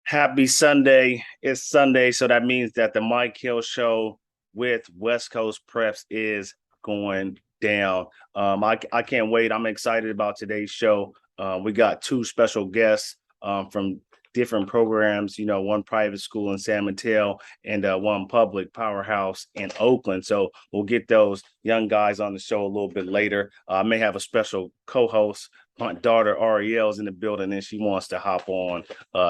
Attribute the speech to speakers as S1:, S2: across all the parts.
S1: Happy Sunday. It's Sunday, so that means that the Mike Hill Show with West Coast Preps is going down. I can't wait. I'm excited about today's show. We got two special guests from different programs, one private school in San Mateo and one public powerhouse in Oakland. So we'll get those young guys on the show a little bit later. I may have a special co-host. My daughter Ariel is in the building and she wants to hop on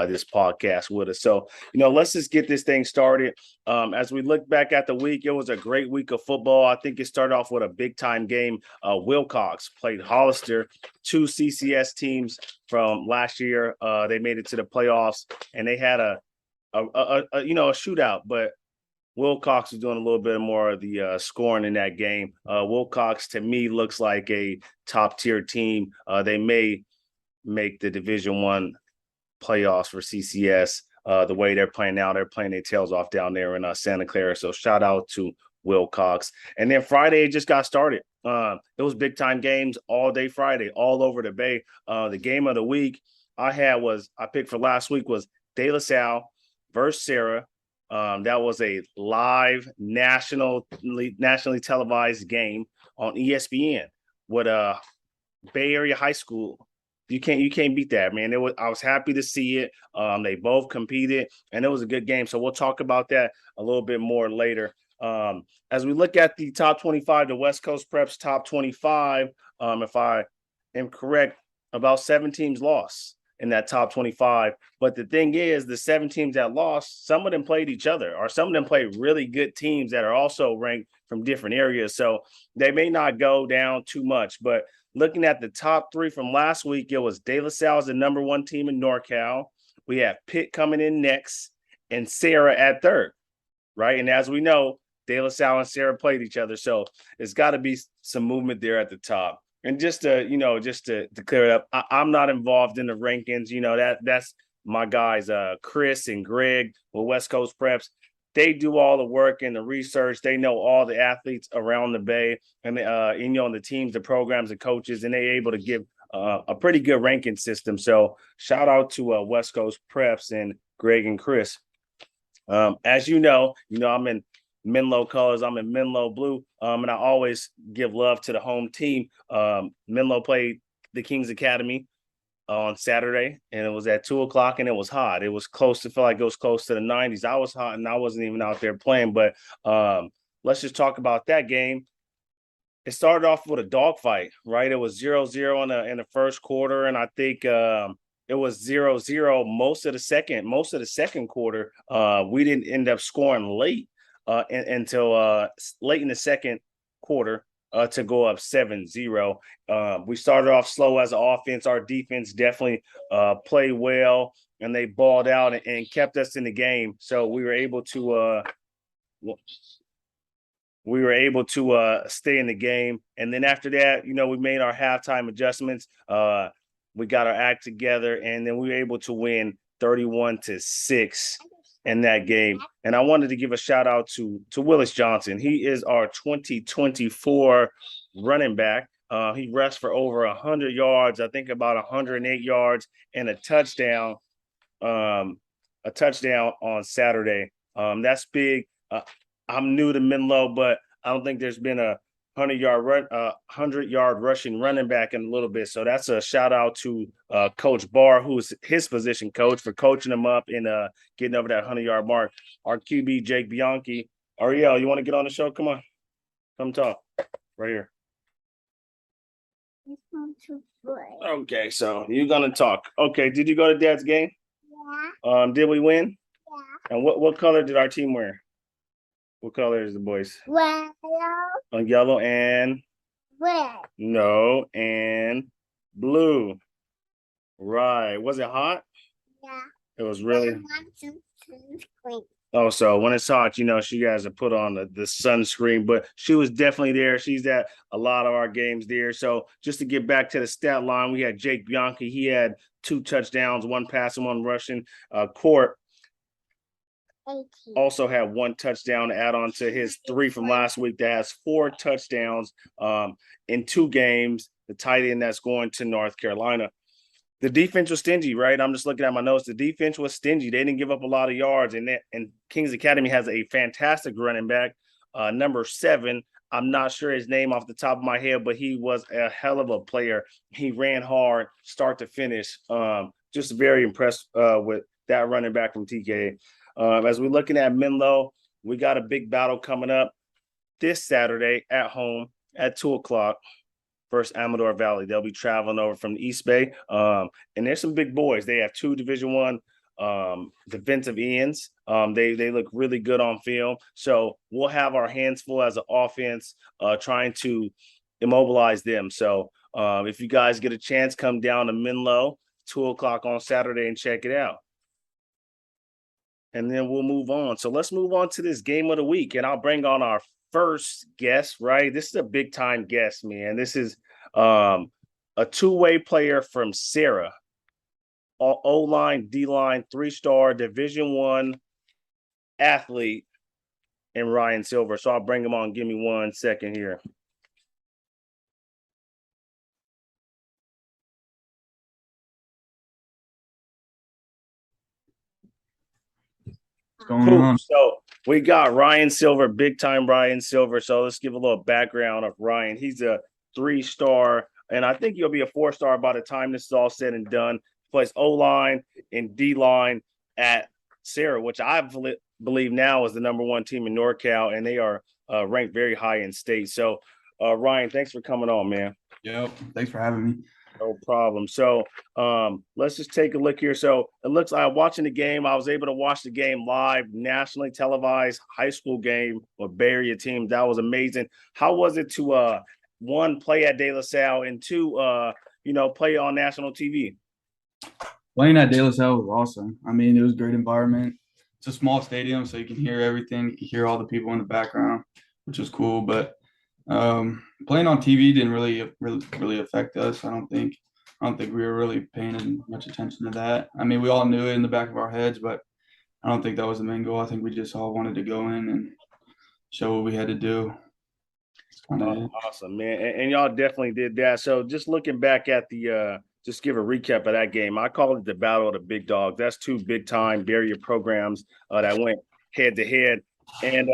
S1: this podcast with us. So, let's just get this thing started. As we look back at the week, it was a great week of football. I think it started off with a big time game. Wilcox played Hollister, two CCS teams from last year. They made it to the playoffs and they had a shootout, but Wilcox is doing a little bit more of the scoring in that game. Wilcox, to me, looks like a top-tier team. They may make the Division I playoffs for CCS. The way they're playing now, they're playing their tails off down there in Santa Clara. So shout out to Wilcox. And then Friday just got started. It was big-time games all day Friday, all over the Bay. The game of the week I picked for last week was De La Salle versus Serra. That was a live nationally televised game on ESPN with Bay Area high school. You can't beat that, man. I was happy to see it. They both competed, and it was a good game. So we'll talk about that a little bit more later. As we look at the top 25, the West Coast Preps top 25, if I am correct, about 7 teams lost in that top 25. But the thing is, the 7 teams that lost, some of them played each other, or some of them played really good teams that are also ranked from different areas. So they may not go down too much. But looking at the top 3 from last week, it was De La Salle, the number 1 team in NorCal. We have Pitt coming in next and Serra at 3rd, right? And as we know, De La Salle and Serra played each other. So it's got to be some movement there at the top. And just to clear it up, I'm not involved in the rankings. That's my guys, Chris and Greg with West Coast Preps. They do all the work and the research. They know all the athletes around the Bay and the teams, the programs, the coaches, and they're able to give a pretty good ranking system. So shout out to West Coast Preps and Greg and Chris. As you know, I'm in Menlo colors. I'm in Menlo blue, and I always give love to the home team. Menlo played the Kings Academy on Saturday, and it was at 2:00, and it was hot. It was close to feel like it was close to the 90s. I was hot, and I wasn't even out there playing. But let's just talk about that game. It started off with a dogfight, right? It was 0-0 in the first quarter, and I think it was 0-0 most of the second quarter. We didn't end up scoring late. Until late in the second quarter to go up 7-0. We started off slow as an offense. Our defense definitely played well, and they balled out and kept us in the game. So we were able to stay in the game. And then after that, we made our halftime adjustments. We got our act together, and then we were able to win 31-6. In that game. And I wanted to give a shout out to Willis Johnson. He is our 2024 running back. He rushed for over 100 yards, I think about 108 yards and a touchdown on Saturday. That's big. I'm new to Menlo, but I don't think there's been a 100-yard rushing running back in a little bit. So that's a shout out to Coach Barr, who's his position coach, for coaching him up and getting over that 100-yard mark. Our QB, Jake Bianchi. Ariel, you want to get on the show? Come on. Come talk. Right here. Okay, so you're going to talk. Okay, did you go to Dad's game? Yeah. Did we win? Yeah. And what color did our team wear? What color is the boys? Yellow. Yellow and? Red. No, and blue. Right. Was it hot? Yeah. It was really. Oh, so when it's hot, she guys are put on the sunscreen, but she was definitely there. She's at a lot of our games there. So just to get back to the stat line, we had Jake Bianchi. He had 2 touchdowns, 1 passing, 1 rushing. Court also had 1 touchdown to add on to his 3 from last week. That has 4 touchdowns in 2 games. The tight end that's going to North Carolina. The defense was stingy, right? I'm just looking at my notes. The defense was stingy. They didn't give up a lot of yards, and Kings Academy has a fantastic running back, number 7. I'm not sure his name off the top of my head, but he was a hell of a player. He ran hard, start to finish. Just very impressed with that running back from TK. As we're looking at Menlo, we got a big battle coming up this Saturday at home at 2:00 versus Amador Valley. They'll be traveling over from the East Bay. And there's some big boys. They have 2 Division One defensive ends. They look really good on film. So we'll have our hands full as an offense trying to immobilize them. So if you guys get a chance, come down to Menlo, 2:00 on Saturday and check it out. And then we'll move on. So let's move on to this game of the week. And I'll bring on our first guest, right? This is a big time guest, man. This is a 2-way player from Serra, O-line, D-line, 3-star Division I athlete, and Ryan Silver. So I'll bring him on. Give me 1 second here.
S2: What's going on?
S1: So we got Ryan Silver, big time Ryan Silver. So let's give a little background of Ryan. He's a 3-star, and I think he'll be a 4-star by the time this is all said and done. Plays O-line and D-line at Serra, which I believe now is the number 1 team in NorCal, and they are ranked very high in state. So, Ryan, thanks for coming on, man.
S2: Yep. Thanks for having me.
S1: No problem. So let's just take a look here. So it looks like watching the game, I was able to watch the game live, nationally televised high school game with Bay Area team. That was amazing. How was it to 1, play at De La Salle, and 2, play on national TV?
S2: Playing at De La Salle was awesome. I mean, it was a great environment. It's a small stadium, so you can hear everything. You can hear all the people in the background, which was cool. But playing on TV didn't really affect us. I don't think we were really paying much attention to that. I mean, we all knew it in the back of our heads, but I don't think that was the main goal. I think we just all wanted to go in and show what we had to do.
S1: Awesome, man. And y'all definitely did that. So just looking back at the just give a recap of that game. I call it the Battle of the Big Dogs. That's 2 big time barrier programs that went head to head. And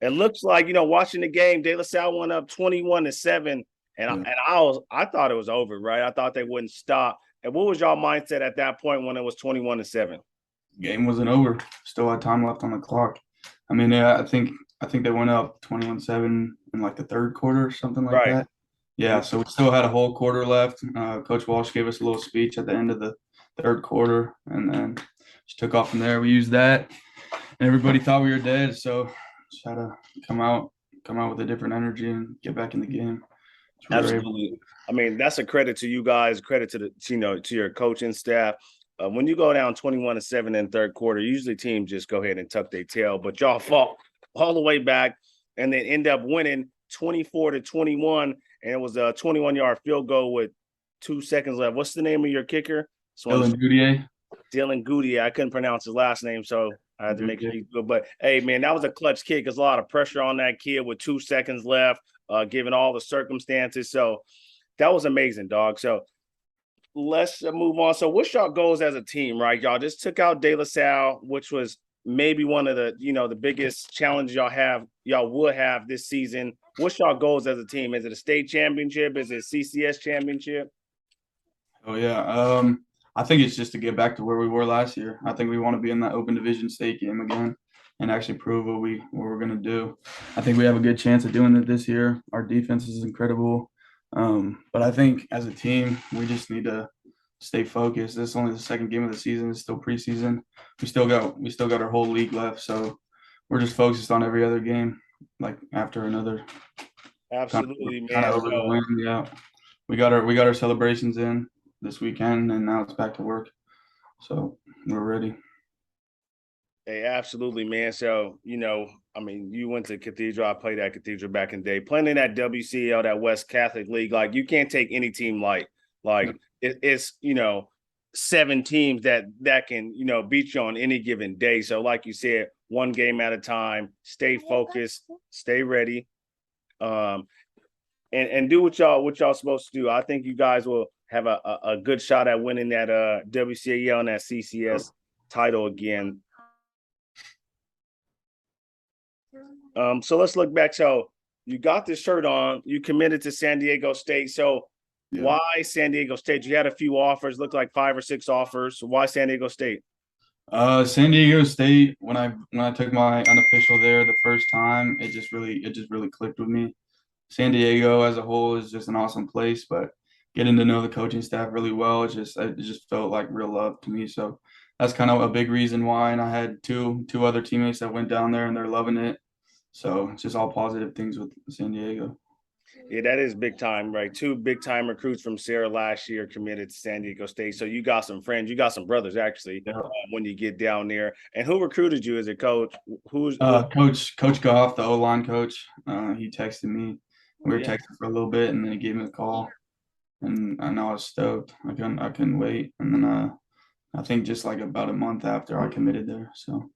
S1: it looks like, watching the game, De La Salle went up 21-7. And I thought it was over, right? I thought they wouldn't stop. And what was y'all mindset at that point when it was 21-7?
S2: Game wasn't over. Still had time left on the clock. I mean, I think they went up 21-7 in like the 3rd quarter or something like that. Yeah, so we still had a whole quarter left. Coach Walsh gave us a little speech at the end of the 3rd quarter, and then just took off from there. We used that, and everybody thought we were dead. So just had to come out with a different energy and get back in the game.
S1: Absolutely. I mean, that's a credit to you guys, credit to the to your coaching staff. When you go down 21-7 in 3rd quarter, usually teams just go ahead and tuck their tail, but y'all fought all the way back and then end up winning 24-21. And it was a 21-yard field goal with 2 seconds left. What's the name of your kicker? Dylan Goudier. I couldn't pronounce his last name, so I had to make sure. But hey, man, that was a clutch kick. There's a lot of pressure on that kid with 2 seconds left, given all the circumstances. So that was amazing, dog. So let's move on. So what's y'all goals as a team, right? Y'all just took out De La Salle, which was maybe one of the, the biggest challenges y'all will have this season. What's y'all goals as a team? Is it a state championship? Is it CCS championship?
S2: Oh yeah. I think it's just to get back to where we were last year. I think we want to be in that open division state game again and actually prove what we're going to do. I think we have a good chance of doing it this year. Our defense is incredible. But I think as a team, we just need to stay focused. This is only the 2nd game of the season. It's still preseason. We still got our whole league left. So we're just focused on every other game, like after another.
S1: Absolutely,
S2: man. Over the win. Yeah. We got our celebrations in this weekend, and now it's back to work. So we're ready.
S1: Hey, absolutely, man. So, I mean, you went to Cathedral. I played at Cathedral back in the day. Playing in that WCL, that West Catholic League, like you can't take any team light. Like it's 7 teams that can, beat you on any given day. So like you said, 1 game at a time, stay focused, stay ready, and do what y'all supposed to do. I think you guys will have a good shot at winning that WCAL and that CCS title again. So let's look back. So you got this shirt on, you committed to San Diego State. So why San Diego State? You had a few offers, looked like 5 or 6 offers. So why San Diego State?
S2: San Diego State, when I took my unofficial there the first time, it just really clicked with me. San Diego as a whole is just an awesome place, but getting to know the coaching staff really well, it just felt like real love to me. So that's kind of a big reason why. And I had two other teammates that went down there and they're loving it. So it's just all positive things with San Diego.
S1: Yeah, that is big time, right? 2 big time recruits from Serra last year committed to San Diego State. So you got some friends, you got some brothers actually when you get down there. And who recruited you as a coach? Who's
S2: Coach Goff, the O-line coach? He texted me. We were texting for a little bit, and then he gave me a call, and I know I was stoked. I couldn't wait. And then I think just like about a month after I committed there. So.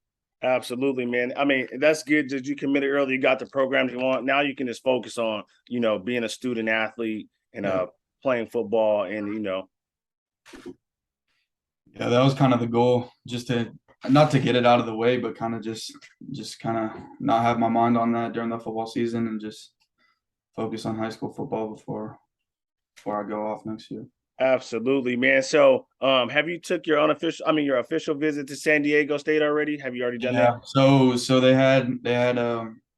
S1: Absolutely, man. I mean, that's good that you committed early. You got the programs you want. Now you can just focus on, being a student athlete and playing football and,
S2: Yeah, that was kind of the goal, just to not to get it out of the way, but kind of just kind of not have my mind on that during the football season and just focus on high school football before I go off next year.
S1: Absolutely, man. So, have you took your official visit to San Diego State already? Have you already done that?
S2: So they had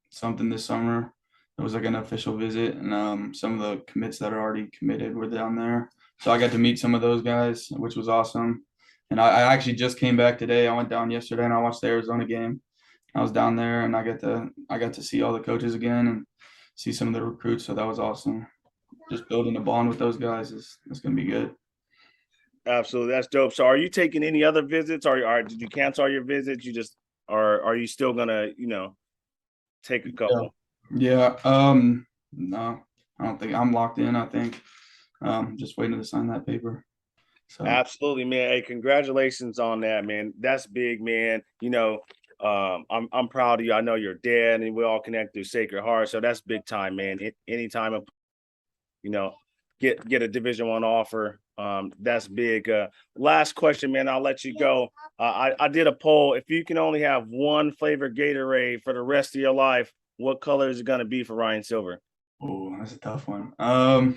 S2: something this summer. It was like an official visit, and some of the commits that are already committed were down there. So I got to meet some of those guys, which was awesome. And I actually just came back today. I went down yesterday and I watched the Arizona game. I was down there and I got to see all the coaches again and see some of the recruits. So that was awesome. Just building a bond with those guys is going to be good.
S1: Absolutely, that's dope. So, are you taking any other visits, or did you cancel all your visits? You just, or are you still gonna, take a couple?
S2: Yeah. No, I don't think I'm locked in. I think just waiting to sign that paper. So
S1: Absolutely, man. Hey, congratulations on that, man. That's big, man. I'm proud of you. I know you're dead, and we all connect through Sacred Heart. So that's big time, man. Anytime of get a Division I offer. That's big. Last question, man. I'll let you go. I did a poll. If you can only have one flavor Gatorade for the rest of your life, what color is it going to be for Ryan Silver?
S2: Oh, that's a tough one. I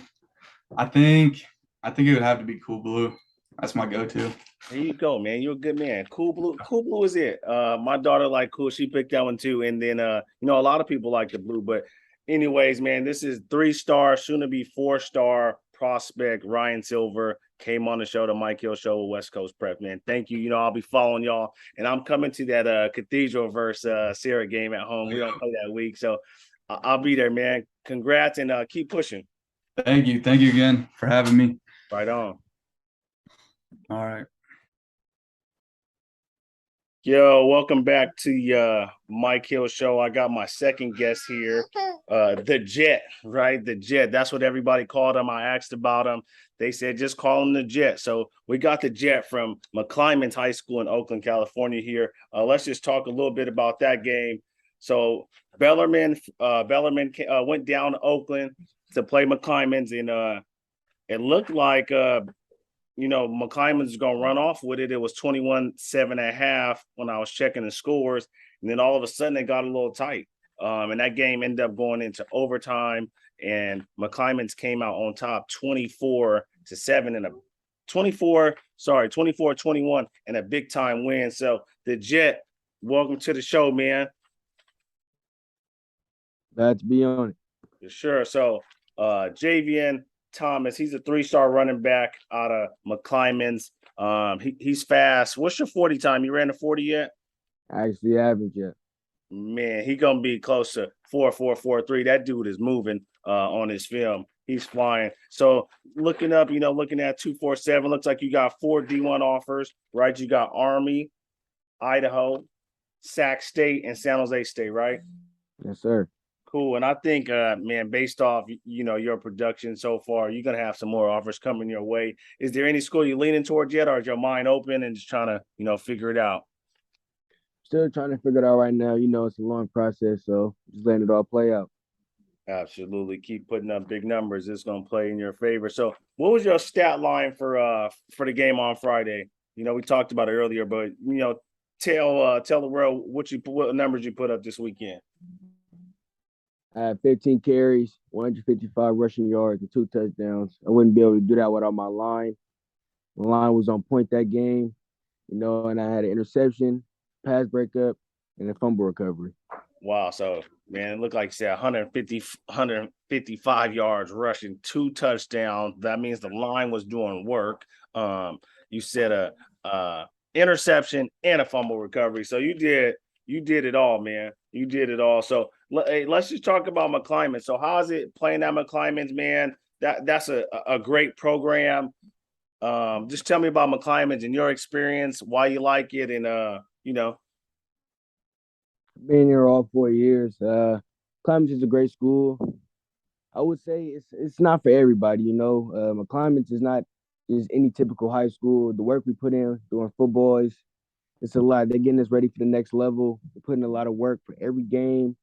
S2: think it would have to be Cool Blue. That's my go-to.
S1: There you go, man. You're a good man. Cool Blue is it. My daughter liked Cool. She picked that one too. And then a lot of people like the blue. But anyways, man, this is 3-star, soon to be 4-star prospect Ryan Silver came on the show, the Mike Hill Show with West Coast Prep, man. Thank you. I'll be following y'all. And I'm coming to that Cathedral versus Serra game at home. We don't play that week. So I'll be there, man. Congrats and keep pushing.
S2: Thank you. Thank you again for having me.
S1: Right on.
S2: All right.
S1: Yo, welcome back to Mike Hill Show. I got my second guest here, the Jet, right? The Jet. That's what everybody called him. I asked about him. They said just call him the Jet. So we got the Jet from McClymond High School in Oakland, California here. Let's just talk a little bit about that game. So Bellarmine went down to Oakland to play McClymond's, and it looked like McClymond's going to run off with it. It was 21-7.5 when I was checking the scores. And then all of a sudden it got a little tight. And that game ended up going into overtime, and McClymond's came out on top 24-7 and 24-21 and a big time win. So the Jet, welcome to the show, man.
S3: Glad to be on
S1: it. Sure. So Javian Thomas, he's a 3-star running back out of McClymond's. He's fast. What's your 40 time? You ran the 40 yet?
S3: Actually, haven't yet.
S1: Man, he gonna be close to 4.43. That dude is moving on his film. He's flying. So looking at 247, looks like you got 4 D1 offers, right? You got Army, Idaho, Sac State, and San Jose State, right?
S3: Yes, sir.
S1: Cool. And I think, man, based off, your production so far, you're going to have some more offers coming your way. Is there any school you're leaning towards yet, or is your mind open and just trying to, figure it out?
S3: Still trying to figure it out right now. It's a long process, so just letting it all play out.
S1: Absolutely. Keep putting up big numbers. It's gonna play in your favor. So what was your stat line for the game on Friday? We talked about it earlier, but tell the world what numbers you put up this weekend.
S3: I had 15 carries, 155 rushing yards, and 2 touchdowns. I wouldn't be able to do that without my line. The line was on point that game, and I had an interception, pass breakup, and a fumble recovery.
S1: Wow. So man, it looked like you said 155 yards rushing, 2 touchdowns. That means the line was doing work. You said a interception and a fumble recovery. So you did it all, man. You did it all. So hey, let's just talk about McClymond. So how's it playing at McClymond's, man? That's a great program. Just tell me about McClymond's and your experience, why you like it, and
S3: Been here all 4 years. Clemens is a great school. I would say it's not for everybody. McClymonds is not just any typical high school. The work we put in during football it's a lot. They're getting us ready for the next level. We're putting a lot of work for every game,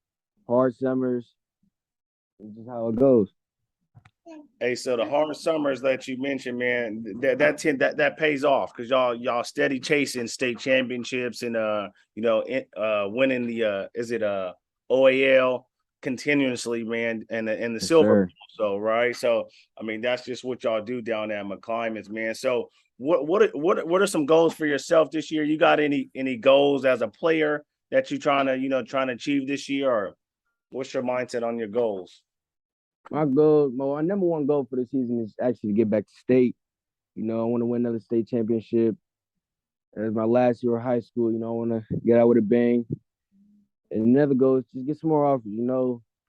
S3: hard summers. It's just how it goes.
S1: Hey, so the hard summers that you mentioned, man, that pays off because y'all steady chasing state championships and winning the is it OAL continuously, man, and the
S3: Yes,
S1: silver.
S3: sir.
S1: So right, so I mean that's just what y'all do down there at McClymonds, man. So what are some goals for yourself this year? You got any goals as a player that you trying to achieve this year, or what's your mindset on your goals?
S3: My number one goal for the season is actually to get back to state. I want to win another state championship. As my last year of high school, I want to get out with a bang. And another goal is just get some more offers,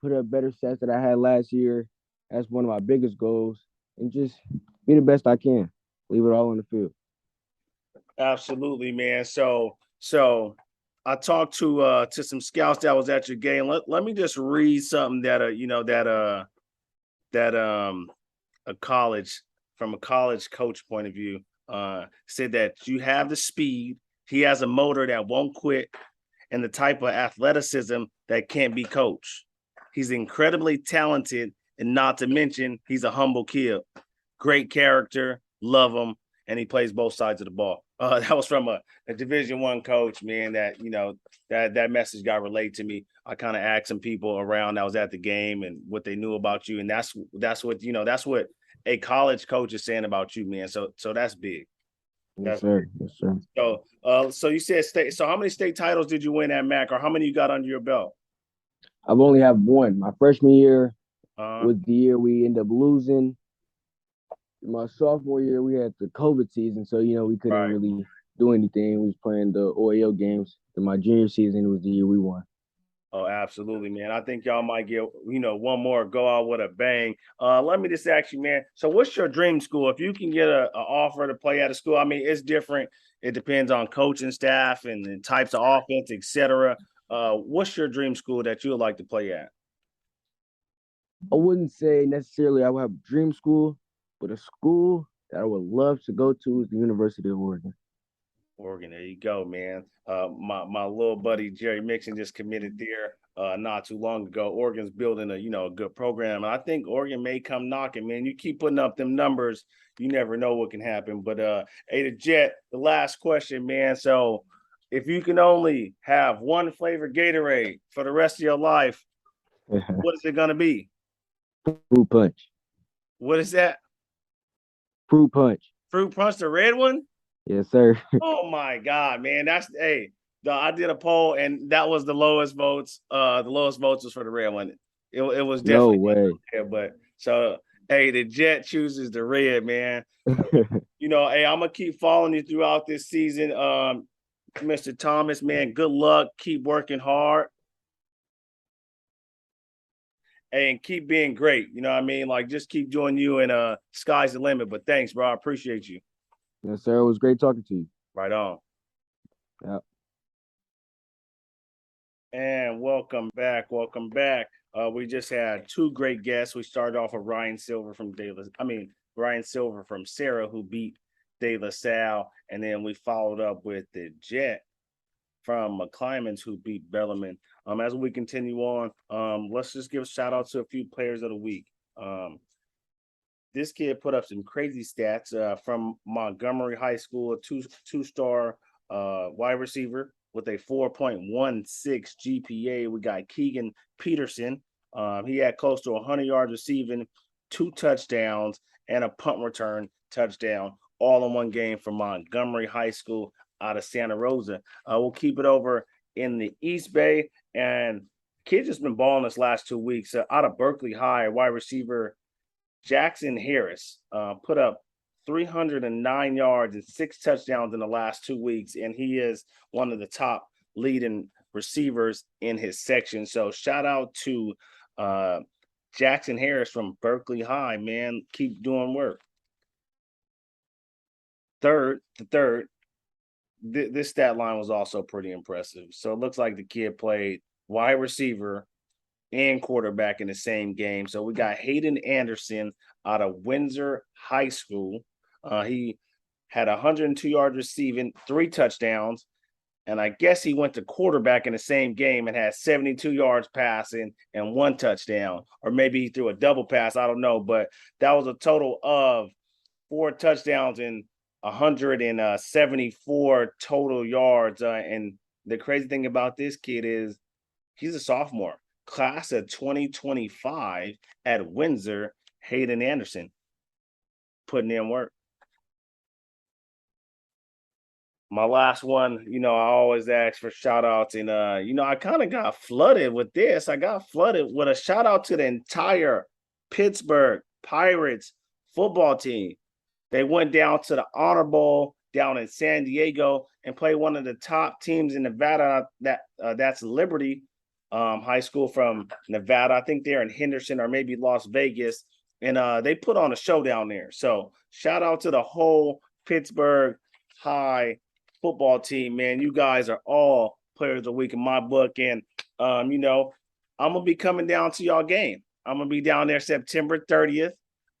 S3: put up better stats that I had last year. That's one of my biggest goals. And just be the best I can. Leave it all on the field.
S1: Absolutely, man. So I talked to some scouts that was at your game. Let me just read something that a college from a college coach point of view said that you have the speed, he has a motor that won't quit, and the type of athleticism that can't be coached. He's incredibly talented, and not to mention he's a humble kid. Great character, love him, and he plays both sides of the ball. That was from a Division I coach, man. That message got relayed to me. I kind of asked some people around that was at the game and what they knew about you, and that's what a college coach is saying about you, man. So that's big.
S3: Yes,
S1: That's
S3: sir. Yes, sir.
S1: so you said state. So how many state titles did you win at MAC, or how many you got under your belt?
S3: I've only have one. My freshman year
S1: Uh,
S3: was the year we ended up losing. My sophomore year, we had the COVID season, so we couldn't
S1: right.
S3: really do anything. We was playing the OAL games. Then my junior season was the year we won.
S1: Oh, absolutely, man. I think y'all might get, one more go out with a bang. Let me just ask you, man. So what's your dream school? If you can get a offer to play at a school, I mean, it's different. It depends on coaching staff and the types of offense, etc. What's your dream school that you would like to play at?
S3: I wouldn't say necessarily I would have dream school, but a school that I would love to go to is the University of Oregon.
S1: Oregon, there you go, man. My little buddy Jerry Mixon just committed there not too long ago. Oregon's building a good program, and I think Oregon may come knocking, man. You keep putting up them numbers, you never know what can happen. But hey, the Jet, the last question, man. So if you can only have one flavor Gatorade for the rest of your life, what is it gonna be?
S3: Fruit punch.
S1: What is that?
S3: Fruit punch.
S1: Fruit punch, the red one?
S3: Yes, sir.
S1: Oh my God, man. I did a poll and that was the lowest votes. The lowest votes was for the red one. It was
S3: No
S1: definitely
S3: way.
S1: there, but so hey, the Jet chooses the red, man. Hey, I'm gonna keep following you throughout this season. Mr. Thomas, man, good luck. Keep working hard. And keep being great. You know what I mean? Like just keep doing you and sky's the limit. But thanks, bro. I appreciate you.
S3: Yes, sir. It was great talking to you.
S1: Right on.
S3: Yeah.
S1: And welcome back. Welcome back. We just had two great guests. We started off with Ryan Silver from Serra, who beat De La Salle. And then we followed up with the Jet from McClymond who beat Bellarmine. As we continue on, let's just give a shout out to a few players of the week. This kid put up some crazy stats from Montgomery High School, a two-star wide receiver with a 4.16 GPA. We got Keegan Peterson. He had close to 100 yards receiving, 2 touchdowns, and a punt return touchdown, all in one game from Montgomery High School out of Santa Rosa. We'll keep it over in the East Bay, and kid just been balling this last 2 weeks. Out of Berkeley High, wide receiver Jackson Harris put up 309 yards and 6 touchdowns in the last 2 weeks, and he is one of the top leading receivers in his section. So shout out to Jackson Harris from Berkeley High, man. Keep doing work. This stat line was also pretty impressive. So it looks like the kid played wide receiver and quarterback in the same game. So we got Hayden Anderson out of Windsor High School. He had 102 yards receiving, 3 touchdowns, and I guess he went to quarterback in the same game and had 72 yards passing and 1 touchdown, or maybe he threw a double pass. I don't know, but that was a total of 4 touchdowns and 174 total yards. And the crazy thing about this kid is he's a sophomore, class of 2025 at Windsor. Hayden Anderson putting in work. My last one, I always ask for shout outs, and I kind of got flooded with this. I got flooded with a shout out to the entire Pittsburgh Pirates football team. They went down to the Honor Bowl down in San Diego and played one of the top teams in Nevada. That's Liberty High School from Nevada. I think they're in Henderson or maybe Las Vegas, and they put on a show down there. So shout out to the whole Pittsburgh High football team, man. You guys are all players of the week in my book, and I'm gonna be coming down to y'all game. I'm gonna be down there September 30th.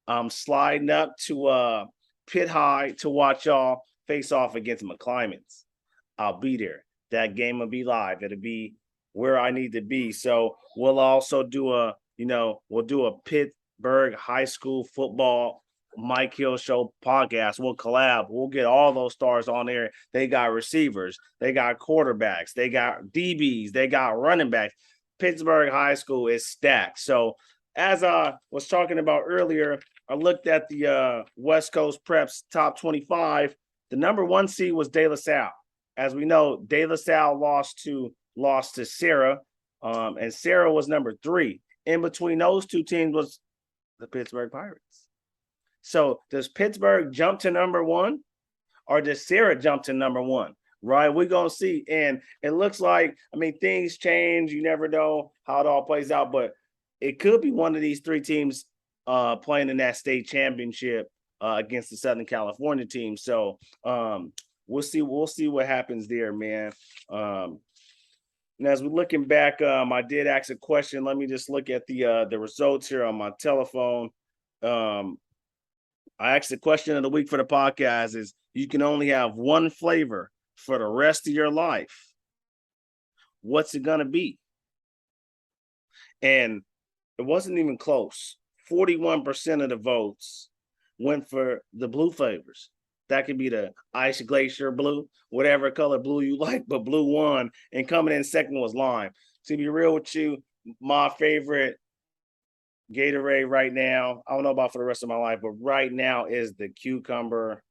S1: I'm sliding up to Pitt High to watch y'all face off against McClymond. I'll be there. That game will be live. It'll be where I need to be. So we'll also do a Pittsburgh High School football Mike Hill Show podcast. We'll collab. We'll get all those stars on there. They got receivers. They got quarterbacks. They got DBs. They got running backs. Pittsburgh High School is stacked. So as I was talking about earlier, I looked at the West Coast Preps top 25. The number 1 seed was De La Salle. As we know, De La Salle lost to Serra, and Serra was number 3. In between those two teams was the Pittsburgh Pirates. So does Pittsburgh jump to number 1, or does Serra jump to number 1? Right, we're gonna see. And it looks like, things change. You never know how it all plays out, but it could be one of these 3 teams playing in that state championship against the Southern California team. So we'll see what happens there, man. And as we're looking back, I did ask a question. Let me just look at the results here on my telephone. I asked the question of the week for the podcast is, you can only have one flavor for the rest of your life. What's it going to be? And it wasn't even close. 41% of the votes went for the blue flavors. That could be the ice glacier blue, whatever color blue you like, but blue won. And coming in second was lime. To be real with you, my favorite Gatorade right now, I don't know about for the rest of my life, but right now is the cucumber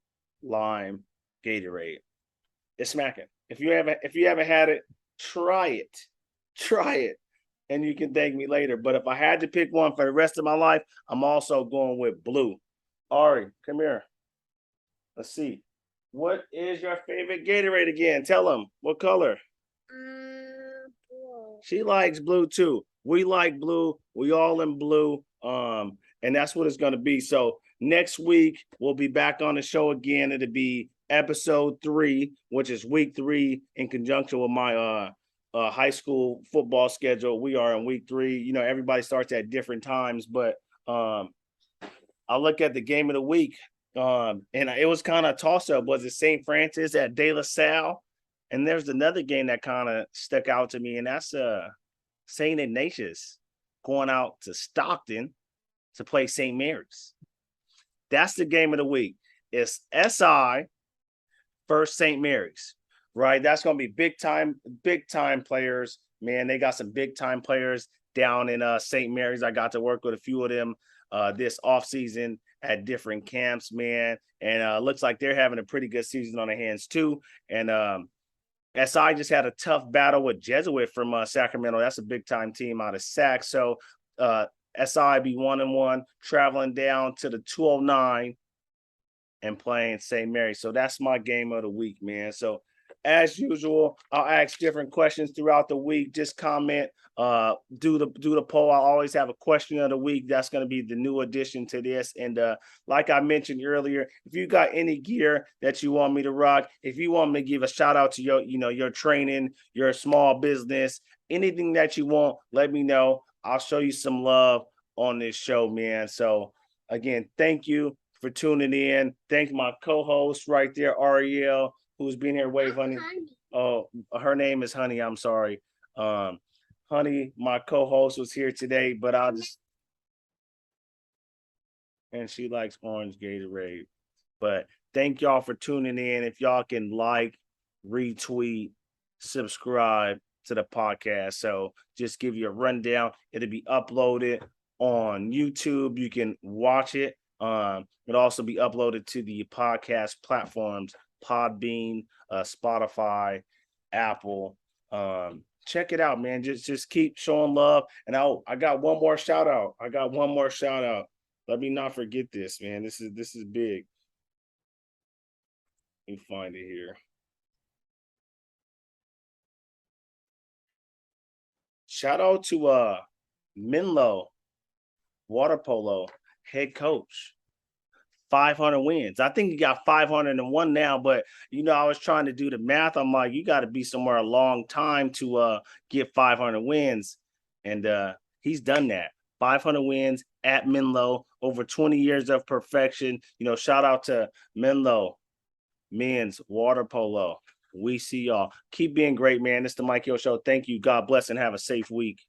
S1: lime Gatorade. It's smacking. If you haven't had it, try it, and you can thank me later. But if I had to pick one for the rest of my life, I'm also going with blue. Ari, come here. Let's see. What is your favorite Gatorade again? Tell them what color.
S4: Blue.
S1: She likes blue too. We like blue. We all in blue. And that's what it's going to be. So next week, we'll be back on the show again. It'll be episode 3, which is week 3 in conjunction with my high school football schedule. We are in week 3. Everybody starts at different times, but I'll look at the game of the week. And it was kind of a toss-up. Was it St. Francis at De La Salle? And there's another game that kind of stuck out to me, and that's St. Ignatius going out to Stockton to play St. Mary's. That's the game of the week. It's SI versus St. Mary's, right? That's going to be big time players. Man, they got some big time players down in St. Mary's. I got to work with a few of them this offseason at different camps, man. And looks like they're having a pretty good season on their hands too. And SI just had a tough battle with Jesuit from Sacramento. That's a big time team out of Sac. So SI be 1-1, traveling down to the 209 and playing St. Mary's. So that's my game of the week, man. So as usual, I'll ask different questions throughout the week. Just comment, do the poll. I'll always have a question of the week. That's going to be the new addition to this. And like I mentioned earlier, if you got any gear that you want me to rock, if you want me to give a shout out to your training, your small business, anything that you want, let me know. I'll show you some love on this show, man. So again, thank you for tuning in. Thank my co-host right there, Ariel, who's been here. Wave, honey. Oh, her name is Honey. I'm sorry. Honey, my co-host, was here today, but and she likes orange Gatorade. But thank y'all for tuning in. If y'all can like, retweet, subscribe to the podcast. So just give you a rundown. It'll be uploaded on YouTube. You can watch it. It'll also be uploaded to the podcast platforms, Podbean, Spotify, Apple. Check it out, man. Just keep showing love. And I got one more shout out. Let me not forget this, man. This is big. Let me find it here. Shout out to Menlo water polo head coach. 500 wins. I think he got 501 now, but I was trying to do the math. I'm like, you got to be somewhere a long time to get 500 wins. And he's done that. 500 wins at Menlo, over 20 years of perfection. Shout out to Menlo men's water polo. We see y'all. Keep being great, man. It's the Mike Hill Show. Thank you. God bless and have a safe week.